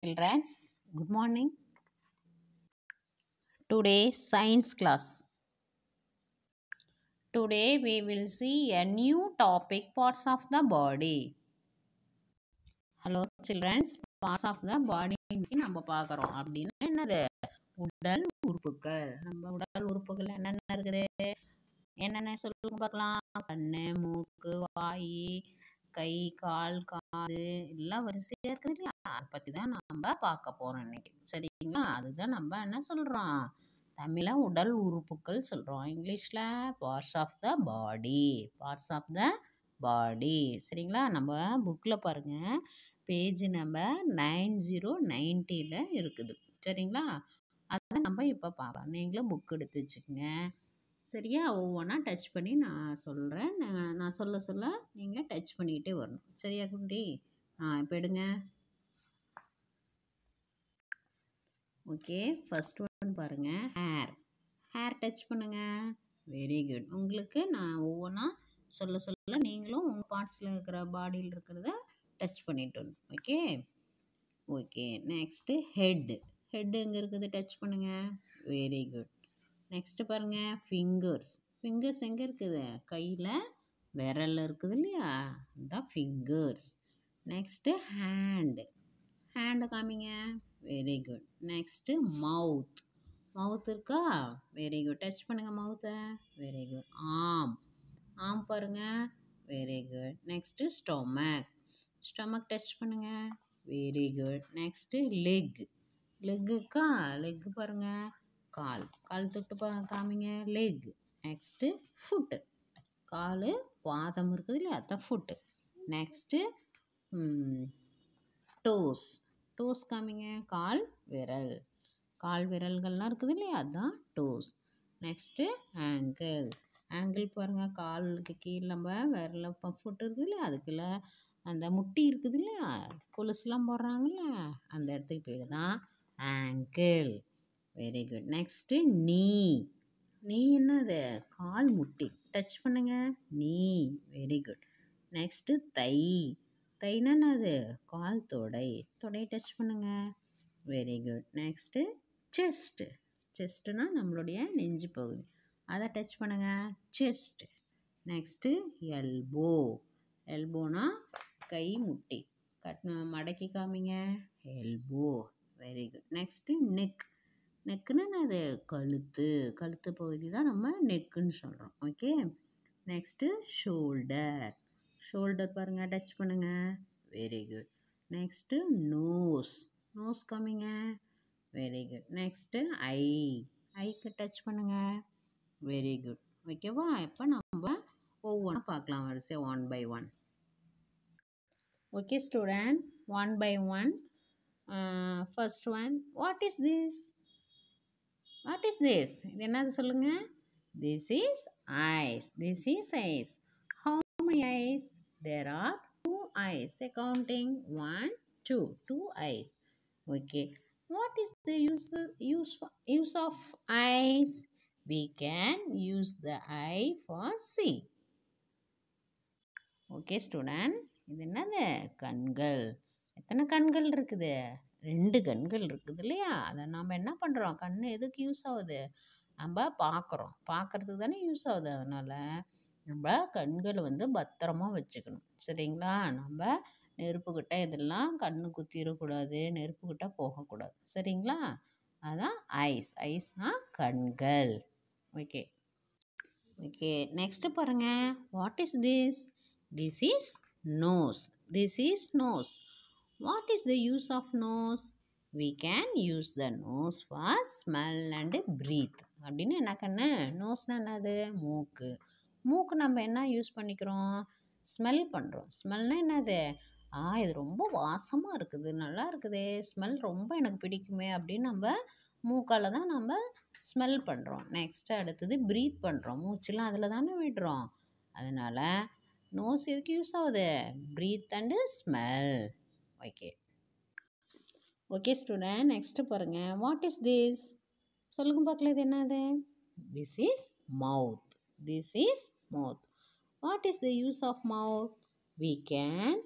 Children, good morning. Today, science class. Today, we will see a new topic parts of the body. Hello, children. Parts of the body நம்ம பார்க்குறோம் அப்படின்னா என்னது உடல் உறுப்புகள் நம்ம உடல் உறுப்புகள் என்னென்ன இருக்குது என்னென்ன சொல்லுங்க பார்க்கலாம் கண்ணு மூக்கு வாய் கை கால் காது எல்லாம் வரிசையாக இருக்குது இல்லையா அதை பற்றி தான் நம்ம பார்க்க போகிறோம் இன்னைக்கு சரிங்களா அதுதான் நம்ம என்ன சொல்கிறோம் தமிழில் உடல் உறுப்புகள் சொல்கிறோம் இங்கிலீஷில் parts of the body parts of the body சரிங்களா நம்ம புக்கில் பாருங்கள் பேஜ் நம்பர் 9090 இருக்குது சரிங்களா அதை நம்ம இப்போ பார்க்கலாம் நீங்களும் புக் எடுத்து வச்சுக்கோங்க சரியா ஒவ்வொன்றா டச் பண்ணி நான் சொல்கிறேன் நான் சொல்ல சொல்ல நீங்கள் டச் பண்ணிக்கிட்டே வரணும் சரியா குட்டி இப்போ எடுங்க ஓகே ஃபர்ஸ்ட் ஒன் பாருங்கள் ஹேர் டச் பண்ணுங்கள் வெரி குட் உங்களுக்கு நான் ஒவ்வொன்றா சொல்ல சொல்ல நீங்களும் உங்கள் பார்ட்ஸில் இருக்கிற பாடியில் இருக்கிறத டச் பண்ணிட்டு வரணும் ஓகே ஓகே நெக்ஸ்ட்டு ஹெட் எங்கே இருக்குது டச் பண்ணுங்கள் வெரி குட் நெக்ஸ்ட்டு பாருங்கள் ஃபிங்கர்ஸ் எங்கே இருக்குது கையில் விரல் இருக்குது இல்லையா அதுதான் ஃபிங்கர்ஸ் நெக்ஸ்ட்டு ஹேண்டு காமிங்க வெரி குட் நெக்ஸ்ட்டு மவுத் இருக்கா வெரி குட் டச் பண்ணுங்கள் மவுத்தை வெரி குட் ஆம் பாருங்கள் very good next stomach touch பண்ணுங்கள் வெரி குட் நெக்ஸ்ட்டு லெக்குக்கா லெக் பாருங்கள் கால் தொட்டு காமிங்க லெக் நெக்ஸ்ட்டு ஃபுட்டு கால் பாதம் இருக்குது இல்லையா அதுதான் ஃபுட்டு நெக்ஸ்ட்டு டோஸ் காமிங்க கால் விரல்கள்லாம் இருக்குது இல்லையா அதுதான் டோஸ் நெக்ஸ்ட்டு ஆங்கிள் பாருங்கள் காலுக்கு கீழே நம்ம விரல ஃபுட்டு இருக்குது இல்லையா அதுக்குள்ள அந்த முட்டி இருக்குது இல்லையா கொலுசுலாம் போடுறாங்கல்ல அந்த இடத்துக்கு பேர் தான் ஆங்கிள் வெரி குட் நெக்ஸ்ட்டு நீ என்னது கால் முட்டி டச் பண்ணுங்க நீ வெரி குட் நெக்ஸ்ட்டு தைனா என்னது கால் தொடை டச் பண்ணுங்க வெரி குட் நெக்ஸ்ட்டு செஸ்ட்டுனா நம்மளுடைய நெஞ்சு பகுதி அதை டச் பண்ணுங்க செஸ்ட் நெக்ஸ்ட்டு எல்போனா கை முட்டி மடக்கி காமிங்க எல்போ வெரி குட் நெக்ஸ்ட்டு நெக்குன்னா அது கழுத்து பகுதி தான் நம்ம நெக்குன்னு சொல்கிறோம் ஓகே நெக்ஸ்ட்டு ஷோல்டர் பாருங்கள் டச் பண்ணுங்கள் வெரி குட் நெக்ஸ்ட்டு நோஸ் காமிங்க வெரி குட் நெக்ஸ்ட்டு ஐக்கு டச் பண்ணுங்கள் வெரி குட் ஓகேவா இப்போ நம்ம ஒவ்வொன்றா பார்க்கலாம் வரிசை one by one okay student one by one first one what is this இது என்னது சொல்லுங்க this is eyes how many eyes there are two eyes counting 1 2 eyes okay what is the use of eyes we can use the eye for see okay student இது என்னது கண்கள் எத்தனை கண்கள் இருக்குது 2 கண்கள் இருக்குது இல்லையா அதை நம்ம என்ன பண்ணுறோம் கண் எதுக்கு யூஸ் ஆகுது நம்ம பார்க்குறதுக்கு தானே யூஸ் ஆகுது அதனால் நம்ம கண்களை பத்திரமா வச்சுக்கணும் சரிங்களா நம்ம நெருப்புக்கிட்ட இதெல்லாம் கண்ணு குத்திடக்கூடாது நெருப்புக்கிட்ட போகக்கூடாது சரிங்களா அதான் ஐஸ்னால் கண்கள் ஓகே நெக்ஸ்ட்டு பாருங்கள் what is this is nose what is the use of nose we can use the nose for smell and breathe அப்படின்னு என்ன கண்ணு நோஸ்னா என்னது மூக்கு நம்ம என்ன யூஸ் பண்ணிக்கிறோம் ஸ்மெல் பண்ணுறோம் ஸ்மெல்னா என்னது இது ரொம்ப வாசமாக இருக்குது நல்லா இருக்குதே ஸ்மெல் ரொம்ப எனக்கு பிடிக்குமே அப்படின்னு நம்ம மூக்கால் தான் நம்ம ஸ்மெல் பண்ணுறோம் நெக்ஸ்ட்டு அடுத்தது ப்ரீத் பண்ணுறோம் மூச்செல்லாம் அதில் தானே விடுறோம் அதனால் நோஸ் எதுக்கு யூஸ் ஆகுது breath and smell okay student next பாருங்கள் வாட் இஸ் திஸ் சொல்லுங்க பார்க்கல இது என்னது this is mouth what is the use of mouth we can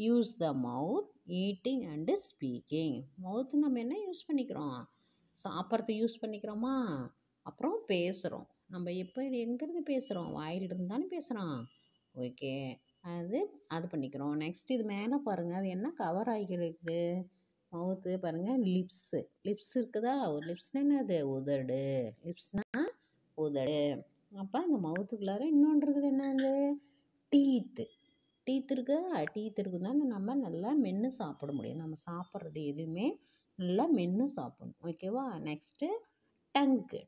use the mouth eating and speaking. Mouth நம்ம என்ன யூஸ் பண்ணிக்கிறோம்? சாப்பிட்றதுக்கு யூஸ் பண்ணிக்கிறோமா? அப்புறம் பேசுகிறோம். நம்ம எப்போ எங்கேருந்து பேசுகிறோம்? வாயிலிருந்து தானே பேசுகிறோம். ஓகே, அது பண்ணிக்கிறோம். நெக்ஸ்ட் இது மேலே பாருங்கள், அது என்ன கவர் ஆகியிருக்குது? மவுத்து பாருங்கள், லிப்ஸு. லிப்ஸ் இருக்குதா? ஒரு லிப்ஸ்னால் என்னது? உதடு. லிப்ஸ்னால் உதடு. அப்போ அந்த மவுத்துக்குள்ளார இன்னொன்று இருக்குது, என்னது? டீத்து. டீத் இருக்குதா? டீத் இருக்குதுன்னா நம்ம நல்லா மென்று சாப்பிட முடியும். நம்ம சாப்பிட்றது எதுவுமே நல்லா மென்று சாப்பிடணும். ஓகேவா? நெக்ஸ்ட்டு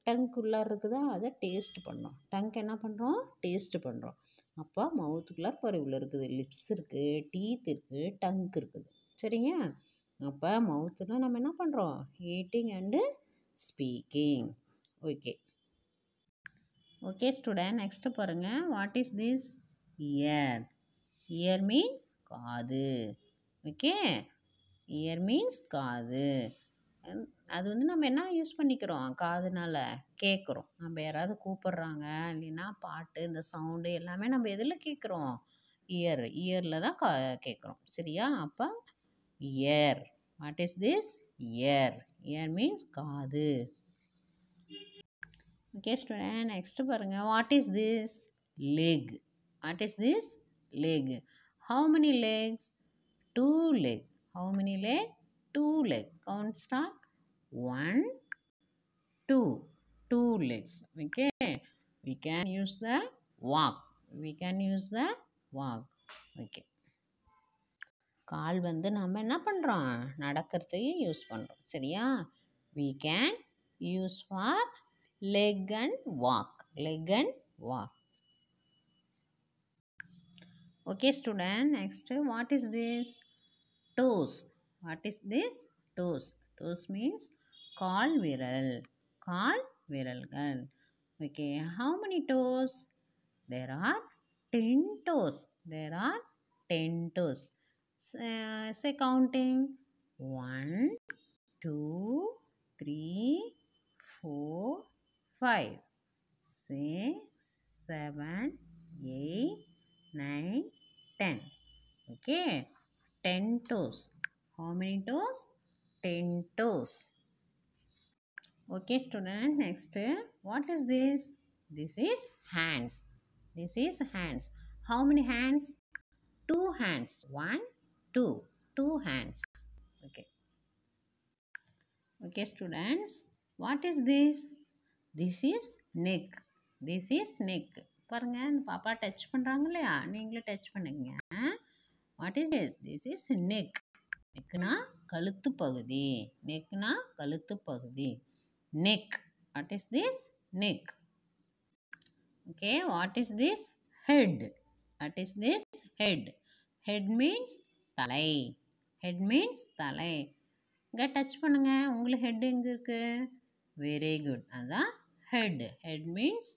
டங்குள்ளார இருக்குதா? அதை டேஸ்ட் பண்ணோம். டங்க் என்ன பண்ணுறோம்? டேஸ்ட் பண்ணுறோம். அப்போ மவுத்துக்குள்ளார பாரு இவ்வளோ இருக்குது. லிப்ஸ் இருக்குது, டீத் இருக்குது, டங்க் இருக்குது. சரிங்க? அப்போ மவுத்தில் நம்ம என்ன பண்ணுறோம்? Eating and speaking. Okay okay student, next பாருங்கள். What is this? Ear. Ear means காது. ஓகே, இயர் மீன்ஸ் காது. அது நம்ம என்ன யூஸ் பண்ணிக்கிறோம்? காதுனால கேட்குறோம். நம்ம யாராவது கூப்பிட்றாங்க இல்லைன்னா பாட்டு, இந்த சவுண்டு எல்லாமே நம்ம எதில் கேட்குறோம்? இயரில் தான் கேட்குறோம். சரியா? அப்போ ear. What is this? Ear. Ear means காது. ஓகே ஸ்டூடெண்ட், நெக்ஸ்ட்டு பாருங்கள். What is this? Leg. What is this? Leg. How many legs? 2 legs. How many legs? 2 legs. Count start. 1, 2. 2 legs. Okay. We can use the walk. We can use the walk. Okay. கால் நம்ம என்ன பண்ணுறோம்? நடக்கிறதுக்கு use பண்ணுறோம். சரியா? We can use for leg and walk. Leg and walk. Okay student, next what is this? Toes. What is this? Toes. Toes means கால் விரல். கால் விரல்கள். Okay, how many toes? There are 10 toes. There are 10 toes. Say counting. 1, 2, 3, 4, 5, 6, 7, 8, 9, 10. Okay, 10 toes. How many toes? 10 toes. Okay student, next what is this? This is hands. This is hands. How many hands? 2 hands. 1, 2. 2 hands. Okay. Okay students, what is this? This is neck. This is neck. பாருங்க, இந்த பாப்பா touch பண்ணுறாங்க இல்லையா? நீங்களும் touch பண்ணுங்க. What is this? This is neck. நெக்னா கழுத்து பகுதி. நெக்னா கழுத்து பகுதி. Neck. What is this? Neck. Okay, what is this? Head. What is this? Head. Head means தலை. ஹெட் மீன்ஸ் தலை. இங்கே டச் பண்ணுங்க. உங்களுக்கு ஹெட் எங்கே இருக்கு? Very good. அதான் ஹெட். ஹெட் மீன்ஸ்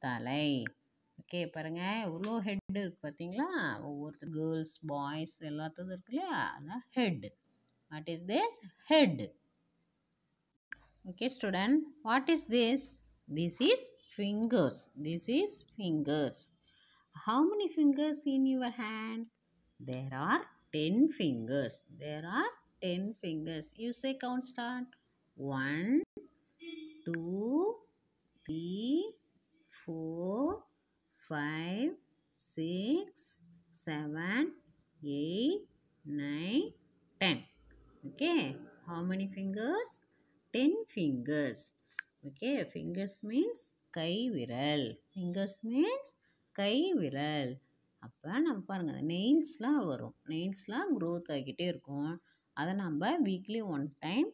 தலை. ஓகே, பாருங்க எவ்வளோ ஹெட் இருக்கு பார்த்தீங்களா? ஒவ்வொருத்தர் கேர்ள்ஸ், பாய்ஸ் எல்லாத்ததும் இருக்கு இல்லையா? அதான் head. What is this? Head. Okay student, what is this? This is fingers. This is fingers. How many fingers in your hand? There are 10 fingers. There are 10 fingers. You say count start. 1, 2, 3, 4, 5, 6, 7, 8, 9, 10. Okay. How many fingers? 10 fingers. Okay. Fingers means கை விரல். Fingers means கை விரல். அப்போ நம்ம பாருங்கள், நெயில்ஸ்லாம் வரும். நெயில்ஸ்லாம் growth ஆகிக்கிட்டே இருக்கும். அதை நம்ம வீக்லி 1 டைம்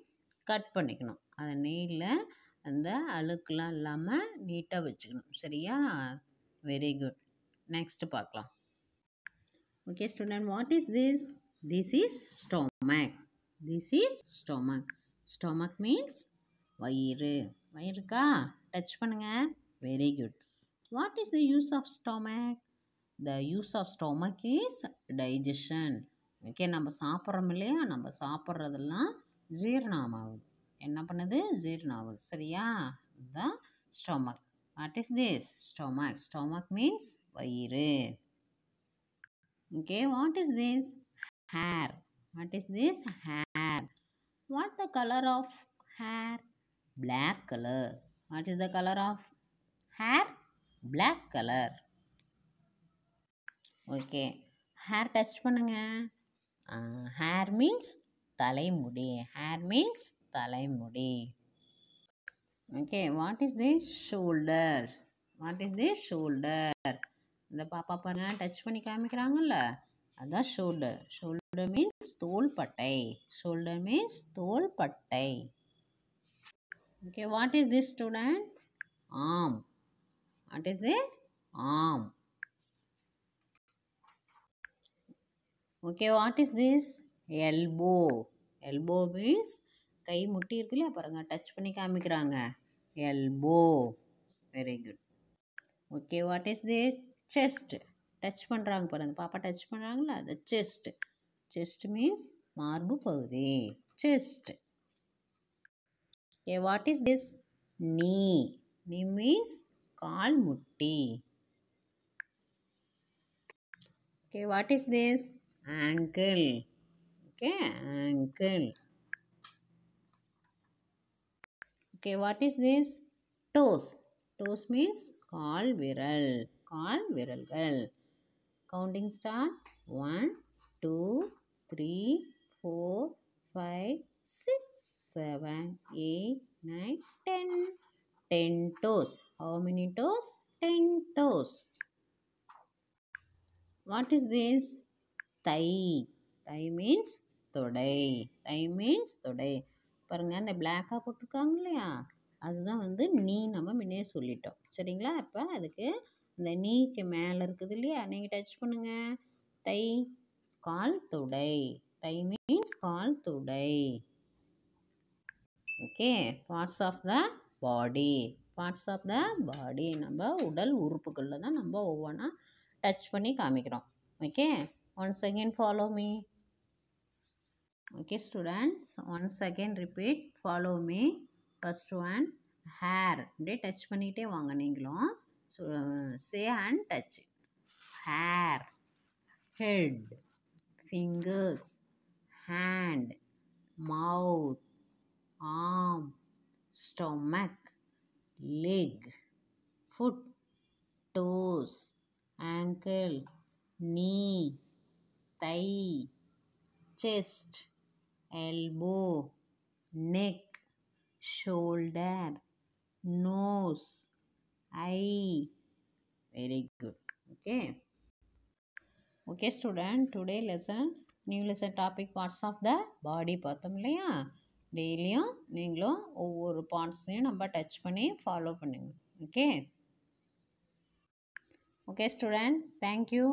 கட் பண்ணிக்கணும். அதை நெயிலில் அந்த அழுக்கெலாம் இல்லாமல் நீட்டாக வச்சுக்கணும். சரியா? Very good. நெக்ஸ்ட் பார்க்கலாம். Okay student, what is this? This is stomach. This is stomach. Stomach means வயிறு. வயிறுக்கா? டச் பண்ணுங்கள். Very good. What is the use of stomach? The use of stomach is digestion. Okay, நம்ம சாப்பிட்றோம் இல்லையா? நம்ம சாப்பிட்றதெல்லாம் ஜீரணம் ஆகுது. என்ன பண்ணுது? ஜீரணம் ஆகுது. சரியா? இதுதான் stomach. What is this? Stomach. Stomach means வயிறு. Okay, what is this? Hair. What is this? Hair. What the color of hair? Black color. What is the color of hair? Black color. Okay. Hair touch பண்ணுங்க. Hair means தலைமுடி. Hair means தலைமுடி. Okay. What is this? Shoulder. What is this? Shoulder. இந்த பாப்பா பாருங்க touch பண்ணி காமிக்கிறாங்கல்ல அதான் shoulder. Shoulder means தோள்பட்டை. Shoulder means தோள்பட்டை. Okay, what is this, students? Arm. What is this? Arm. Okay, what is this? Elbow. Elbow means கை முட்டி இருக்கு இல்லையா பாருங்க டச் பண்ணி காமிக்கிறாங்க. Elbow. Very good. Okay, what is this? Chest. Touch பண்ணுறாங்க பாருங்க பாப்பா டச் பண்ணுறாங்களா அது செஸ்ட். செஸ்ட் மீன்ஸ் மார்பு பகுதி. Chest. Okay, what is this? Knee. Knee means கால் முட்டி. Okay, what is this? Ankle. Okay, ankle. Okay, what is this? Toes. Toes means கால் விரல். கால் விரல்கள். Counting start. 1, 2, 3, 4, 5, 6, 7, 8, 9, 10. 10 toes. How many toes? 10 toes. What is this? Thigh. Thigh means தொடை. Thigh means தொடை. பாருங்க அந்த பிளாக்காக போட்டிருக்காங்க இல்லையா அதுதான் வந்து நீ நம்ம முன்னே சொல்லிட்டோம் சரிங்களா. இப்போ அதுக்கு இந்த நீக்கு மேலே இருக்குது இல்லையா நீங்கள் டச் பண்ணுங்க. தை கால் தொடை. தை மீன்ஸ் கால் தொடை. Okay parts of the body. Parts of the body நம்ம உடல் உறுப்புகளில் தான் நம்ம ஒவ்வொன்றா டச் பண்ணி காமிக்கிறோம். Okay once again follow me. Okay students once again repeat follow me. First one hair. அப்படியே டச் பண்ணிகிட்டே வாங்க நீங்களும். Say and touch. Hair, head, fingers, hand, mouth, arm, stomach, leg, foot, toes, ankle, knee, thigh, chest, elbow, neck, shoulder, nose, eye. Very good. Okay student, today lesson new lesson topic parts of the body பார்த்தோம் இல்லையா. டெய்லியும் நீங்களும் ஒவ்வொரு பார்ட்ஸையும் நம்ம touch பண்ணி follow பண்ணுங்க. Okay student, thank you.